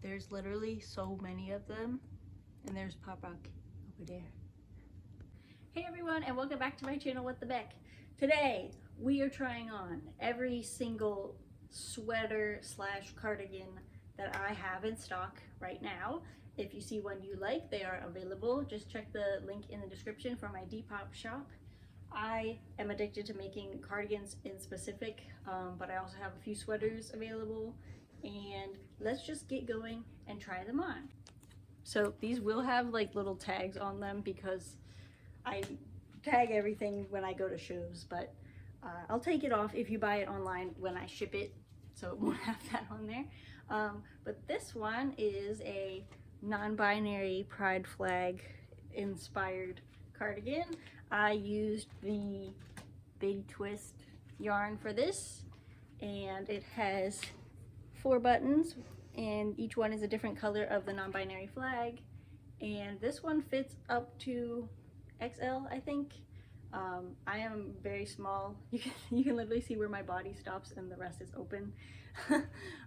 There's literally so many of them, and there's Pop Rock over there. Hey everyone, and welcome back to my channel, What the Beck. Today we are trying on every single sweater slash cardigan that I have in stock right now. If you see one you like, they are available. Just check the link in the description for my Depop shop. I am addicted to making cardigans in specific, but I also have a few sweaters available, and let's just get going and try them on. So these will have like little tags on them because I tag everything when I go to shows, but I'll take it off if you buy it online when I ship it, so it won't have that on there. But this one is a non-binary pride flag inspired cardigan. I used the Big Twist yarn for this, and it has 4 buttons, and each one is a different color of the non-binary flag, and this one fits up to XL, I think. I am very small. You can literally see where my body stops and the rest is open.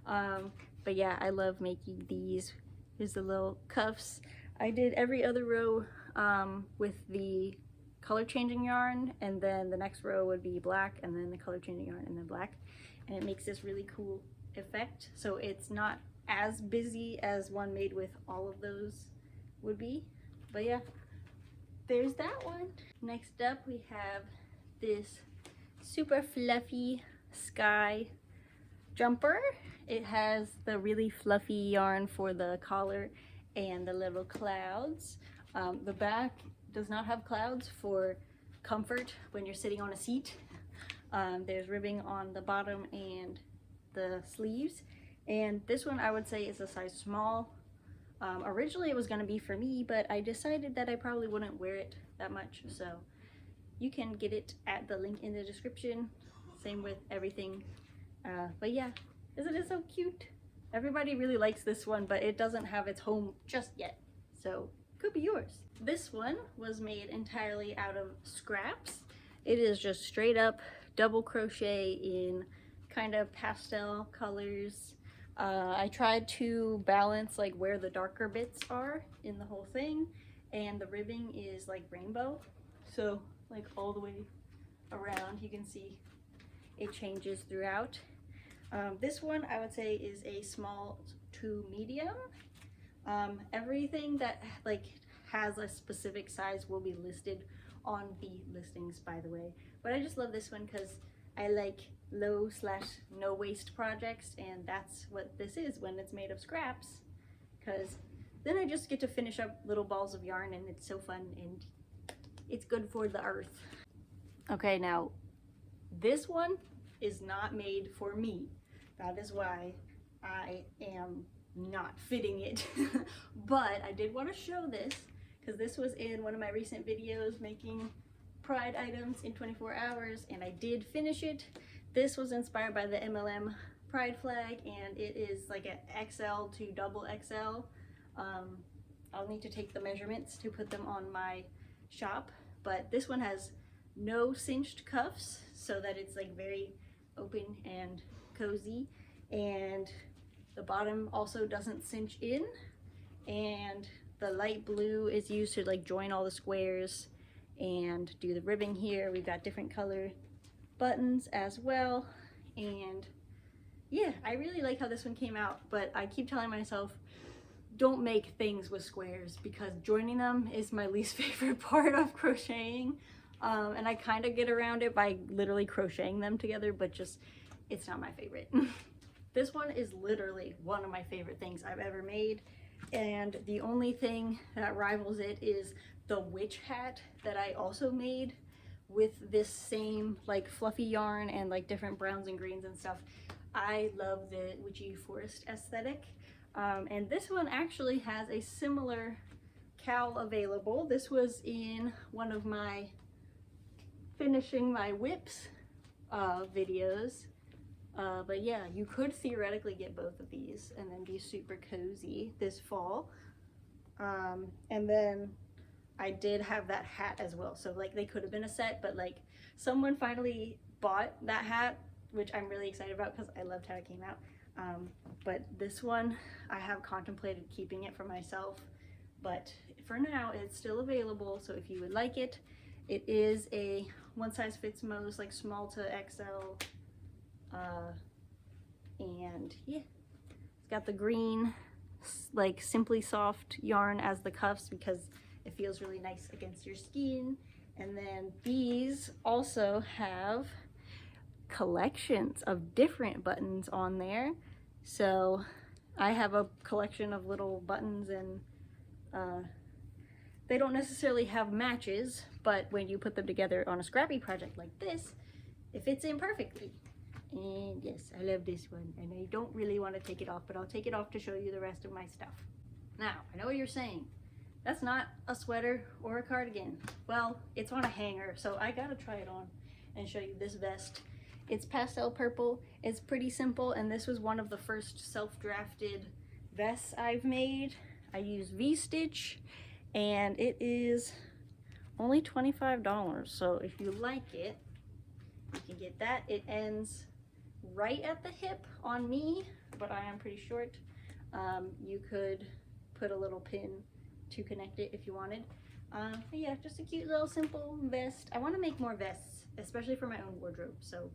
But yeah, I love making these. Here's the little cuffs. I did every other row with the color changing yarn, and then the next row would be black, and then the color changing yarn, and then black, and it makes this really cool effect. So it's not as busy as one made with all of those would be, but yeah, there's that one. Next up we have this super fluffy sky jumper. It has the really fluffy yarn for the collar and the little clouds. The back does not have clouds for comfort when you're sitting on a seat. There's ribbing on the bottom and the sleeves, and this one I would say is a size small. Originally it was going to be for me, but I decided that I probably wouldn't wear it that much, so you can get it at the link in the description. Same with everything. But yeah, isn't it so cute? Everybody really likes this one, but it doesn't have its home just yet, so could be yours. This one was made entirely out of scraps. It is just straight up double crochet in kind of pastel colors. I tried to balance like where the darker bits are in the whole thing, and the ribbing is like rainbow, so like all the way around you can see it changes throughout. This one I would say is a small to medium. Everything that like has a specific size will be listed on the listings, by the way, but I just love this one because I like low slash no waste projects, and that's what this is when it's made of scraps, because then I just get to finish up little balls of yarn, and it's so fun and it's good for the earth. Okay, now this one is not made for me. That is why I am not fitting it. But I did want to show this because this was in one of my recent videos making pride items in 24 hours, and I did finish it. This was inspired by the MLM pride flag, and it is like an XL to double XL. I'll need to take the measurements to put them on my shop, but this one has no cinched cuffs, so that it's like very open and cozy, and the bottom also doesn't cinch in, and the light blue is used to like join all the squares and do the ribbing here. We've got different color buttons as well, and yeah, I really like how this one came out, but I keep telling myself don't make things with squares because joining them is my least favorite part of crocheting, and I kind of get around it by literally crocheting them together, but just it's not my favorite. This one is literally one of my favorite things I've ever made, and the only thing that rivals it is the witch hat that I also made with this same like fluffy yarn and like different browns and greens and stuff. I love the witchy forest aesthetic, and this one actually has a similar cowl available. This was in one of my finishing my whips videos, but yeah, you could theoretically get both of these and then be super cozy this fall. And then I did have that hat as well, so like they could have been a set, but like someone finally bought that hat, which I'm really excited about because I loved how it came out. But this one, I have contemplated keeping it for myself, but for now it's still available. So if you would like it, it is a one size fits most, like small to XL. And yeah, it's got the green, like Simply Soft yarn as the cuffs because it feels really nice against your skin. And then these also have collections of different buttons on there. So I have a collection of little buttons, and they don't necessarily have matches, but when you put them together on a scrappy project like this, it fits in perfectly. And yes, I love this one, and I don't really want to take it off, but I'll take it off to show you the rest of my stuff. Now, I know what you're saying. That's not a sweater or a cardigan. Well, it's on a hanger, so I gotta try it on and show you this vest. It's pastel purple, it's pretty simple, and this was one of the first self-drafted vests I've made. I use V-stitch, and it is only $25, so if you like it, you can get that. It ends right at the hip on me, but I am pretty short. You could put a little pin to connect it if you wanted. But yeah, just a cute little simple vest. I want to make more vests, especially for my own wardrobe, so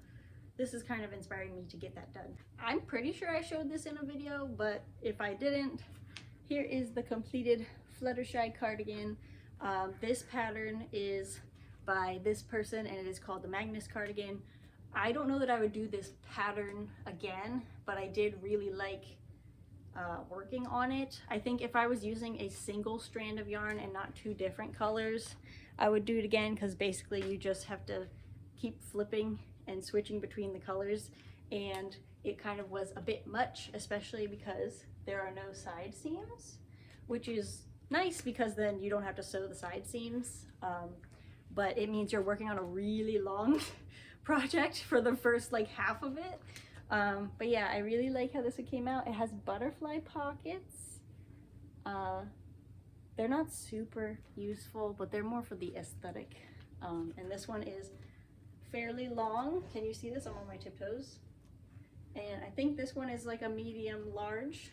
this is kind of inspiring me to get that done. I'm pretty sure I showed this in a video, but if I didn't, here is the completed Fluttershy cardigan. This pattern is by this person, and it is called the Magnus cardigan. I don't know that I would do this pattern again, but I did really like working on it. I think if I was using a single strand of yarn and not two different colors, I would do it again, because basically you just have to keep flipping and switching between the colors, and it kind of was a bit much, especially because there are no side seams, which is nice because then you don't have to sew the side seams, but it means you're working on a really long project for the first like half of it. But yeah, I really like how this one came out. It has butterfly pockets. They're not super useful, but they're more for the aesthetic. And this one is fairly long. Can you see this? I'm on my tiptoes. And I think this one is like a medium large.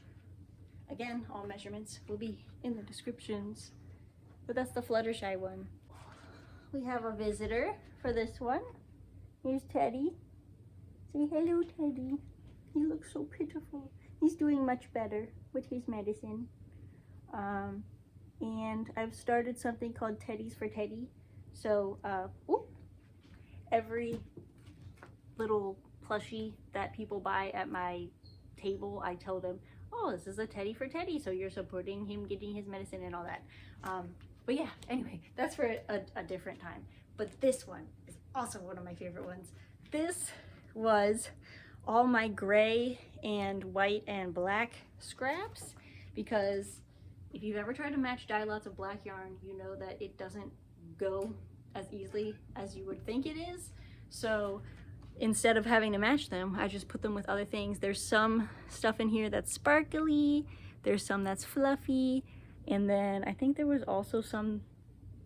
Again, all measurements will be in the descriptions. But that's the Fluttershy one. We have a visitor for this one. Here's Teddy. Say hello, Teddy. He looks so pitiful. He's doing much better with his medicine. And I've started something called Teddies for Teddy. So, every little plushie that people buy at my table, I tell them, oh, this is a Teddy for Teddy, so you're supporting him getting his medicine and all that. But yeah, anyway, that's for a different time. But this one is also one of my favorite ones. This was all my gray and white and black scraps, because if you've ever tried to match dye lots of black yarn, you know that it doesn't go as easily as you would think it is. So instead of having to match them, I just put them with other things. There's some stuff in here that's sparkly, there's some that's fluffy, and then I think there was also some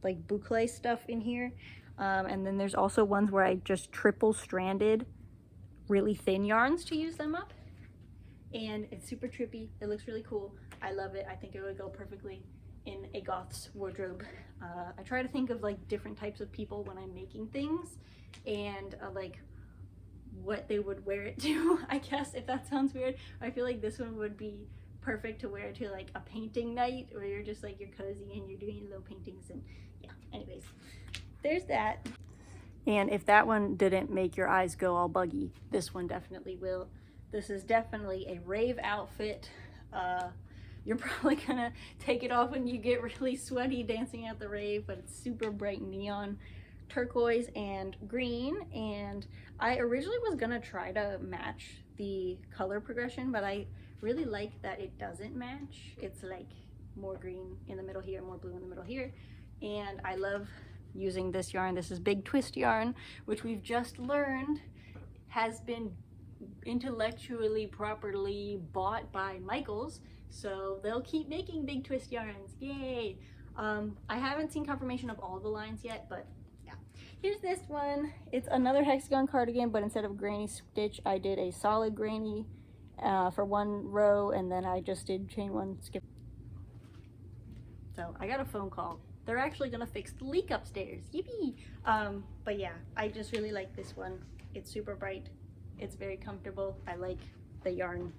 like boucle stuff in here. And then there's also ones where I just triple stranded really thin yarns to use them up. And it's super trippy, it looks really cool. I love it. I think it would go perfectly in a goth's wardrobe. I try to think of like different types of people when I'm making things, and like what they would wear it to, I guess, if that sounds weird. I feel like this one would be perfect to wear to like a painting night, where you're just like, you're cozy and you're doing little paintings. And yeah, anyways, there's that. And if that one didn't make your eyes go all buggy, this one definitely will. This is definitely a rave outfit. You're probably gonna take it off when you get really sweaty dancing at the rave, but it's super bright neon turquoise and green. And I originally was gonna try to match the color progression, but I really like that it doesn't match. It's like more green in the middle here, more blue in the middle here. And I love using this yarn. This is Big Twist yarn, which we've just learned has been intellectually properly bought by Michaels, so they'll keep making Big Twist yarns. Yay! I haven't seen confirmation of all the lines yet, but yeah. Here's this one. It's another hexagon cardigan, but instead of granny stitch, I did a solid granny, for one row, and then I just did chain one, skip. So I got a phone call. They're actually gonna fix the leak upstairs. Yippee! But yeah, I just really like this one. It's super bright. It's very comfortable. I like the yarn.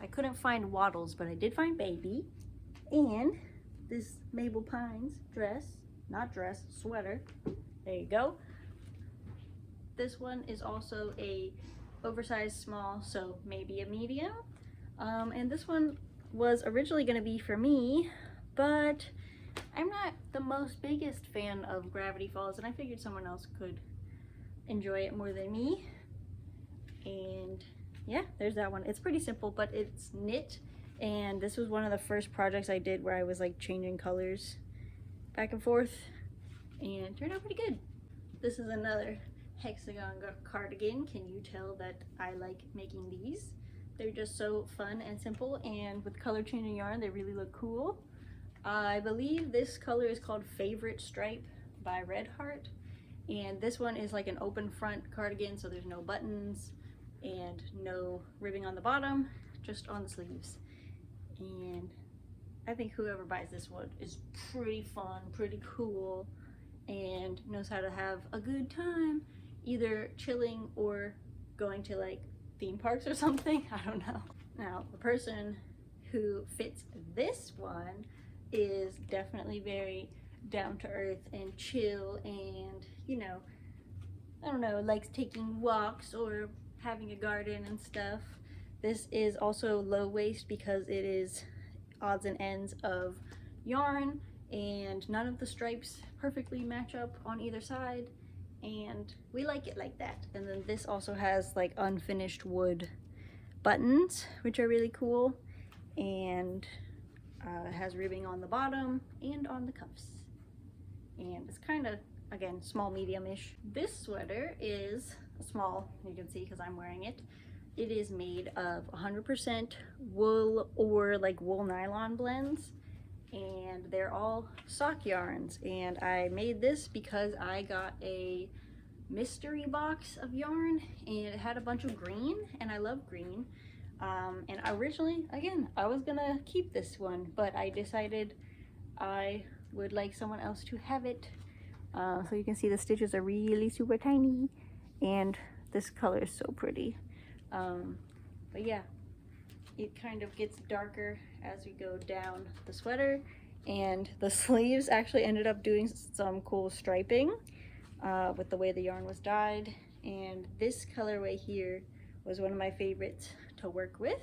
I couldn't find Waddles, but I did find Baby. And this Mabel Pines dress, not dress, sweater. There you go. This one is also a oversized small, so maybe a medium. And this one was originally gonna be for me, but I'm not the most biggest fan of Gravity Falls, and I figured someone else could enjoy it more than me. And yeah, there's that one. It's pretty simple, but it's knit, and this was one of the first projects I did where I was like changing colors back and forth, and it turned out pretty good. This is another hexagon cardigan. Can you tell that I like making these? They're just so fun and simple, and with color changing yarn they really look cool. I believe this color is called Favorite Stripe by Red Heart, and this one is like an open front cardigan, so there's no buttons and no ribbing on the bottom, just on the sleeves. And I think whoever buys this one is pretty fun, pretty cool, and knows how to have a good time, either chilling or going to like theme parks or something. I don't know. Now, the person who fits this one is definitely very down to earth and chill, and you know, I don't know, likes taking walks or having a garden and stuff. This is also low waist because it is odds and ends of yarn, and none of the stripes perfectly match up on either side, and we like it like that. And then this also has like unfinished wood buttons, which are really cool, and it has ribbing on the bottom and on the cuffs, and it's kind of, again, small medium-ish. This sweater is small, you can see because I'm wearing it. It is made of 100% wool or like wool nylon blends, and they're all sock yarns. And I made this because I got a mystery box of yarn, and it had a bunch of green, and I love green. And originally, again, I was gonna keep this one, but I decided I would like someone else to have it. So you can see the stitches are really super tiny, and this color is so pretty. But yeah, it kind of gets darker as we go down the sweater, and the sleeves actually ended up doing some cool striping with the way the yarn was dyed. And this colorway here was one of my favorites to work with,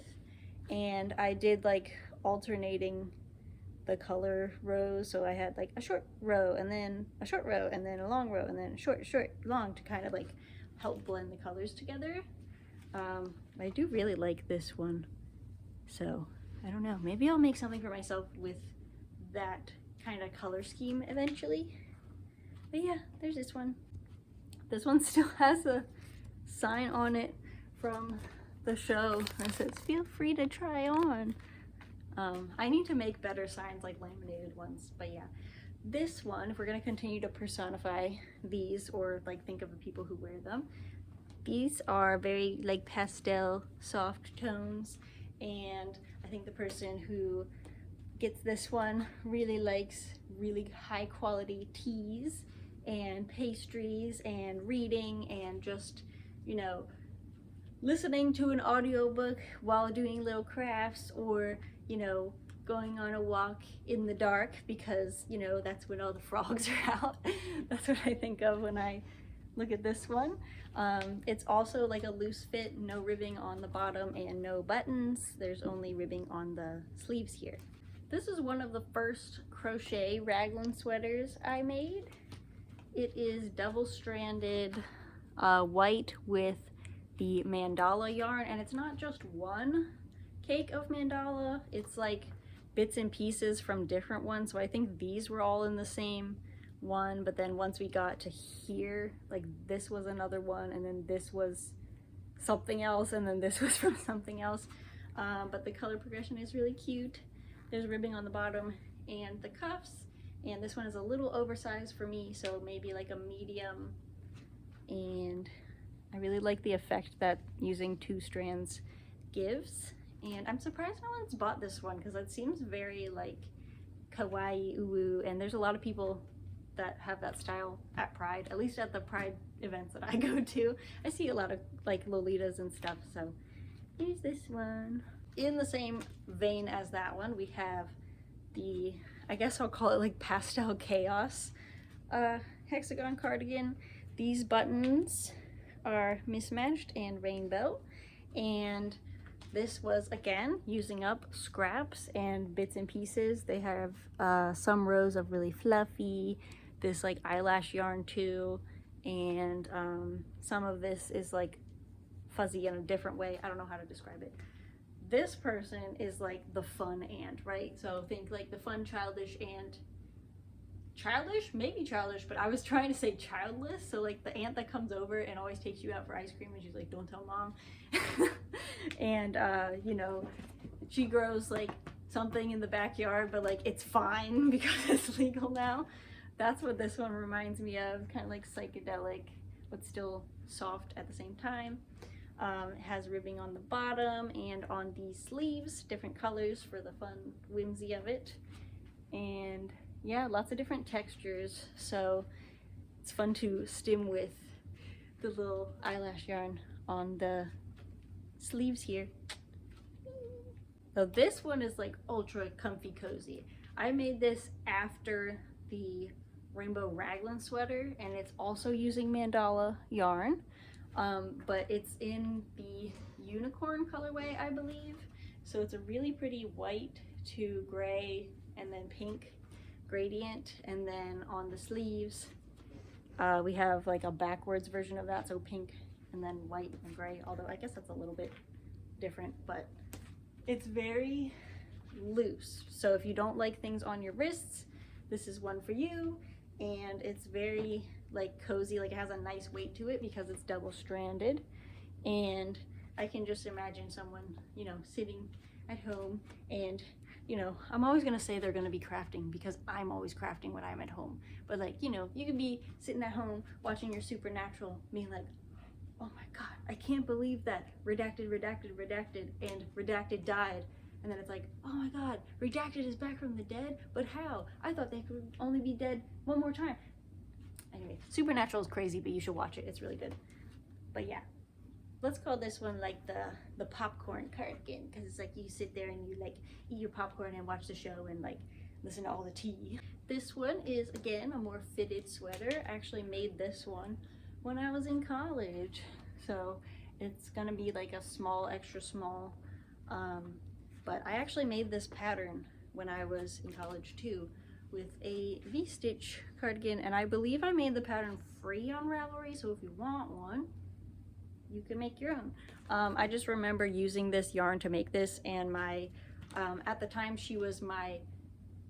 and I did like alternating the color rows, so I had like a short row and then a short row and then a long row and then short, long, to kind of like help blend the colors together. I do really like this one, so I don't know, maybe I'll make something for myself with that kind of color scheme eventually. But yeah, there's this one. This one still has a sign on it from the show that says feel free to try on. I need to make better signs, like laminated ones. But yeah, this one, if we're gonna continue to personify these or like think of the people who wear them, these are very like pastel soft tones, and I think the person who gets this one really likes really high quality teas and pastries and reading and just, you know, listening to an audiobook while doing little crafts, or, you know, going on a walk in the dark, because, you know, that's when all the frogs are out. That's what I think of when I look at this one. It's also like a loose fit, no ribbing on the bottom and no buttons. There's only ribbing on the sleeves here. This is one of the first crochet raglan sweaters I made. It is double-stranded white with the mandala yarn, and it's not just one cake of mandala, it's like bits and pieces from different ones. So I think these were all in the same one, but then once we got to here, like this was another one, and then this was something else, and then this was from something else. But the color progression is really cute. There's ribbing on the bottom and the cuffs, and this one is a little oversized for me, so maybe like a medium. And I really like the effect that using 2 strands gives, and I'm surprised no one's bought this one because it seems very like kawaii uwu, and there's a lot of people that have that style at Pride, at least at the Pride events that I go to. I see a lot of like Lolitas and stuff, so here's this one. In the same vein as that one, we have the, I guess I'll call it like pastel chaos hexagon cardigan. These buttons are mismatched and rainbow, and this was again using up scraps and bits and pieces. They have some rows of really fluffy, this like eyelash yarn too, and some of this is like fuzzy in a different way. I don't know how to describe it. This person is like the fun ant, right? So think like the fun childish ant. Childish? Maybe childish, but I was trying to say childless. So like the ant that comes over and always takes you out for ice cream and she's like, don't tell mom. And you know, she grows like something in the backyard, but like it's fine because it's legal now. That's what this one reminds me of, kind of like psychedelic, but still soft at the same time. It has ribbing on the bottom and on the sleeves, different colors for the fun whimsy of it. And yeah, lots of different textures, so it's fun to stim with the little eyelash yarn on the sleeves here. So this one is like ultra comfy cozy. I made this after the rainbow raglan sweater, and it's also using mandala yarn. But it's in the unicorn colorway, I believe. So it's a really pretty white to gray and then pink gradient. And then on the sleeves, we have like a backwards version of that. So pink and then white and gray, although I guess that's a little bit different, but it's very loose. So if you don't like things on your wrists, this is one for you. And it's very like cozy, like it has a nice weight to it because it's double stranded. And I can just imagine someone, you know, sitting at home and, you know, I'm always gonna say they're gonna be crafting because I'm always crafting when I'm at home. But like, you know, you could be sitting at home watching your Supernatural being like, oh my God, I can't believe that redacted, redacted, redacted, and redacted died. And then it's like, oh my God, redacted is back from the dead, but how? I thought they could only be dead one more time. Anyway, Supernatural is crazy, but you should watch it. It's really good. But yeah, let's call this one like the popcorn cardigan, because it's like you sit there and you like eat your popcorn and watch the show and like listen to all the tea. This one is again a more fitted sweater. I actually made this one when I was in college, so it's gonna be like a small, extra small. But I actually made this pattern when I was in college too, with a V-stitch cardigan, and I believe I made the pattern free on Ravelry, so if you want one, you can make your own. I just remember using this yarn to make this, and my, at the time she was my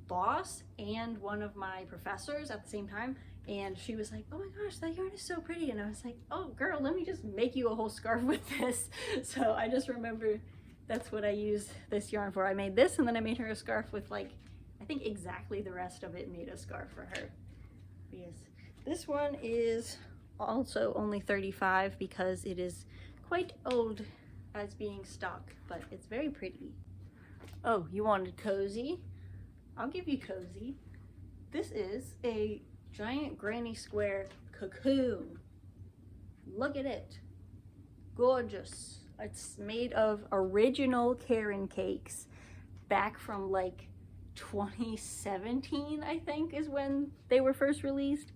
boss and one of my professors at the same time, and she was like, oh my gosh, that yarn is so pretty, and I was like, oh girl, let me just make you a whole scarf with this. So I just remember that's what I used this yarn for. I made this, and then I made her a scarf with like, I think exactly the rest of it, made a scarf for her. Yes, this one is also only 35 because it is quite old as being stock, but it's very pretty. Oh, you wanted cozy? I'll give you cozy. This is a giant granny square cocoon. Look at it. Gorgeous. It's made of original Karen cakes back from like 2017, I think, is when they were first released.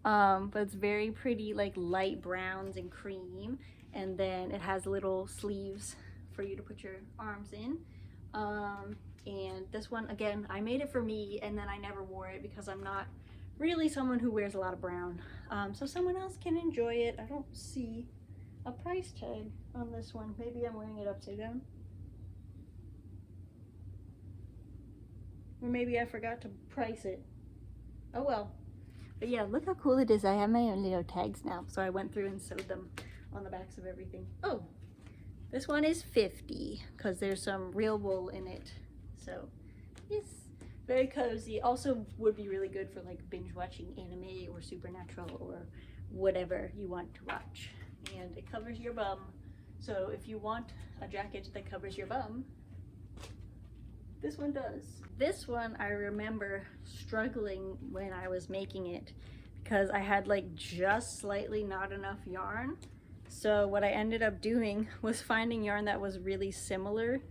But it's very pretty, like light browns and cream, and then it has little sleeves for you to put your arms in. And this one, again, I made it for me, and then I never wore it because I'm not really someone who wears a lot of brown. So someone else can enjoy it. I don't see a price tag on this one. Maybe I'm wearing it upside down. Or maybe I forgot to price it. Oh well. But yeah, look how cool it is. I have my own little tags now. So I went through and sewed them on the backs of everything. Oh, this one is 50 because there's some real wool in it. So yes, very cozy. Also would be really good for like binge watching anime or Supernatural or whatever you want to watch. and it covers your bum. So if you want a jacket that covers your bum, this one does. This one I remember struggling when I was making it because I had like just slightly not enough yarn. So what I ended up doing was finding yarn that was really similar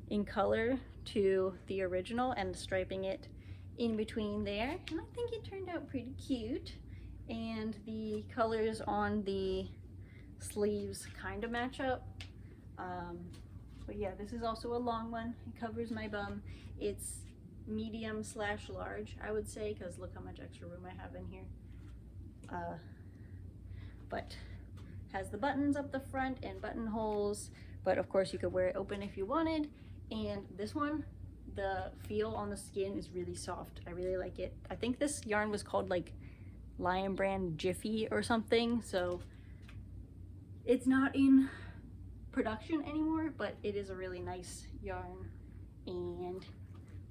in color to the original and striping it in between there. And I think it turned out pretty cute. And the colors on the sleeves kind of match up. But yeah, this is also a long one. It covers my bum. It's medium/large, I would say, because look how much extra room I have in here. But has the buttons up the front and buttonholes, but of course you could wear it open if you wanted. And this one, the feel on the skin is really soft. I really like it. I think this yarn was called like Lion Brand Jiffy or something, so it's not in production anymore, but it is a really nice yarn. And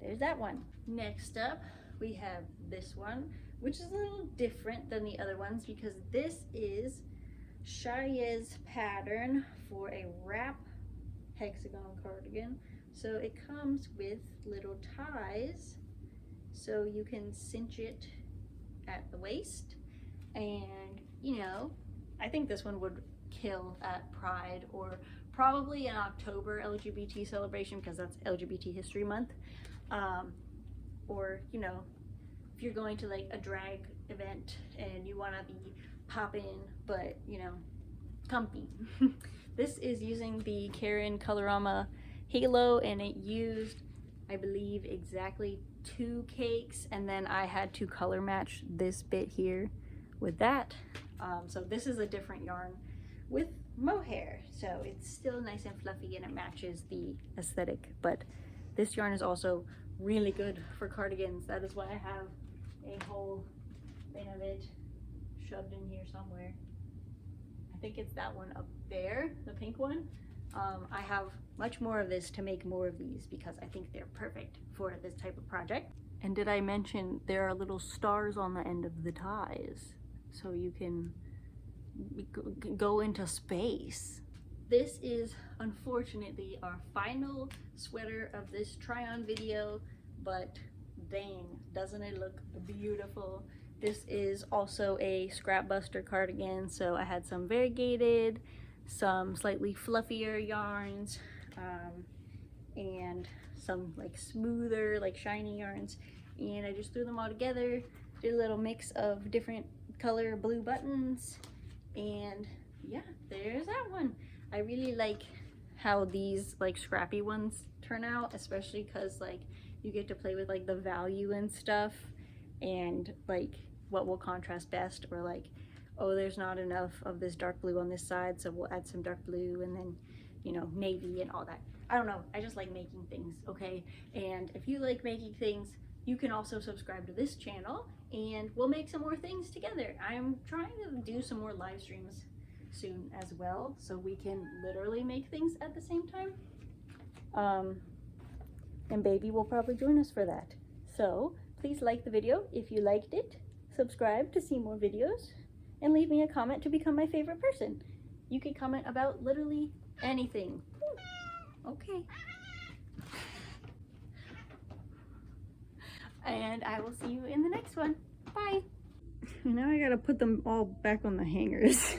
there's that one. Next up we have this one, which is a little different than the other ones because this is Shayez pattern for a wrap hexagon cardigan. So it comes with little ties so you can cinch it at the waist. And you know, I think this one would kill at Pride or probably an October LGBT celebration because that's LGBT History Month. Or you know, if you're going to like a drag event and you want to be poppin', but you know, comfy. This is using the Karen Colorama Halo, and it used, I believe, exactly 2 cakes, and then I had to color match this bit here with that. So this is a different yarn with mohair, so it's still nice and fluffy and it matches the aesthetic, but this yarn is also really good for cardigans. That is why I have a whole thing of it shoved in here somewhere. I think it's that one up there, the pink one. I have much more of this to make more of these because I think they're perfect for this type of project. And did I mention there are little stars on the end of the ties so you can go into space. This is unfortunately our final sweater of this try-on video, but dang, doesn't it look beautiful? This is also a scrap buster cardigan, so I had some variegated, some slightly fluffier yarns, and some like smoother, like shiny yarns, and I just threw them all together, did a little mix of different color blue buttons, and yeah, there's that one. I really like how these like scrappy ones turn out, especially because like you get to play with like the value and stuff and like what will contrast best, or like, oh, there's not enough of this dark blue on this side, so we'll add some dark blue, and then, you know, navy and all that. I don't know, I just like making things, okay? And if you like making things, you can also subscribe to this channel and we'll make some more things together. I'm trying to do some more live streams soon as well, so we can literally make things at the same time. And baby will probably join us for that. So please like the video if you liked it, subscribe to see more videos, and leave me a comment to become my favorite person. You can comment about literally anything. Okay. And I will see you in the next one. Bye. Now I gotta put them all back on the hangers.